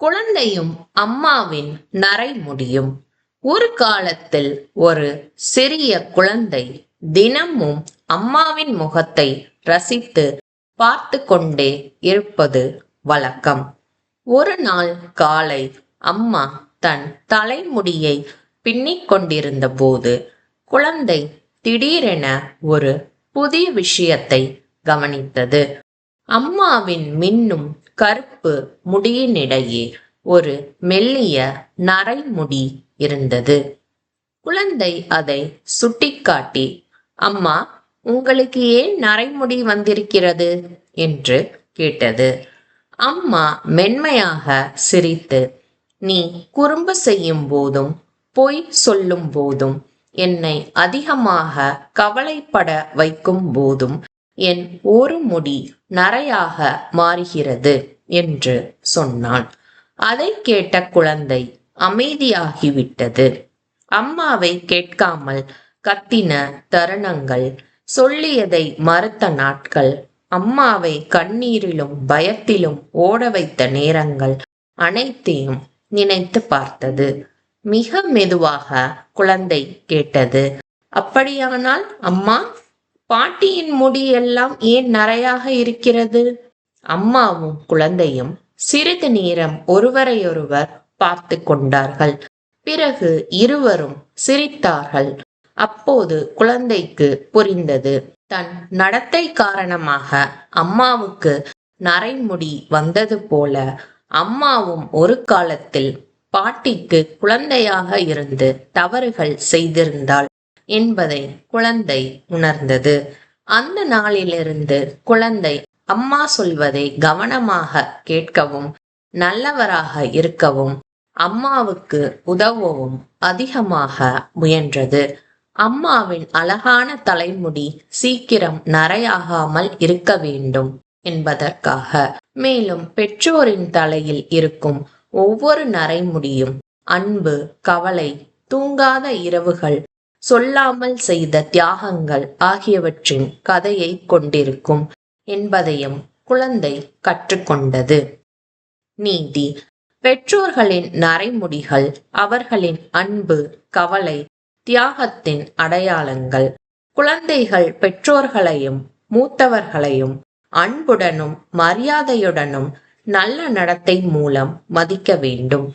குழந்தையும் அம்மாவின் நரைமுடியும். ஒரு காலத்தில் ஒரு சிறிய குழந்தை தினமும் அம்மாவின் முகத்தை ரசித்து பார்த்து கொண்டே இருப்பது வழக்கம். ஒரு நாள் காலை அம்மா தன் தலைமுடியை பின்னிக் கொண்டிருந்த போது குழந்தை திடீரென ஒரு புதிய விஷயத்தை கவனித்தது. அம்மாவின் மின்னும் கருப்பு முடியினிடையே ஒரு மெல்லிய நரைமுடி இருந்தது. குழந்தை அதை சுட்டிக்காட்டி, அம்மா, உங்களுக்கு ஏன் நரைமுடி வந்திருக்கிறது என்று கேட்டது. அம்மா மென்மையாக சிரித்து, நீ குறும்பு செய்யும் போதும் பொய் சொல்லும் போதும் என்னை அதிகமாக கவலைப்பட வைக்கும் போதும் என் ஒரு முடி நரையாக மாறுகிறது என்று சொன்னான். அதை கேட்ட குழந்தை அமைதியாகிவிட்டது. அம்மாவை கேட்காமல் கத்தின தருணங்கள், சொல்லியதை மறுத்த நாட்கள், அம்மாவை கண்ணீரிலும் பயத்திலும் ஓட வைத்த நேரங்கள் அனைத்தையும் நினைத்து பார்த்தது. மிக மெதுவாக குழந்தை கேட்டது, அப்படியானால் அம்மா, பாட்டியின் முடி எல்லாம் ஏன் நரையாக இருக்கிறது? அம்மாவும் குழந்தையும் சிறிது நேரம் ஒருவரையொருவர் பார்த்து கொண்டார்கள். பிறகு இருவரும் சிரித்தார்கள். அப்போது குழந்தைக்கு புரிந்தது. தன் நடத்தை காரணமாக அம்மாவுக்கு நரைமுடி வந்தது போல அம்மாவும் ஒரு காலத்தில் பாட்டிக்கு குழந்தையாக இருந்து தவறுகள் செய்திருந்தாள் என்பதை குழந்தை உணர்ந்தது. அந்த நாளிலிருந்து குழந்தை அம்மா சொல்வதை கவனமாக கேட்கவும், நல்லவராக இருக்கவும், அம்மாவுக்கு உதவவும் அதிகமாக முயன்றது. அம்மாவின் அழகான தலைமுடி சீக்கிரம் நரையாகாமல் இருக்க வேண்டும் என்பதற்காக. மேலும் பெற்றோரின் தலையில் இருக்கும் ஒவ்வொரு நரைமுடியும் அன்பு, கவலை, தூங்காத இரவுகள், சொல்லாமல் செய்த தியாகங்கள் ஆகியவற்றின் கதையை கொண்டிருக்கும் என்பதையும் குழந்தை கற்றுக்கொண்டது. நீதி: பெற்றோர்களின் நரைமுடிகள் அவர்களின் அன்பு, கவலை, தியாகத்தின் அடையாளங்கள். குழந்தைகள் பெற்றோர்களையும் மூத்தவர்களையும் அன்புடனும் மரியாதையுடனும் நல்ல நடத்தை மூலம் மதிக்க வேண்டும்.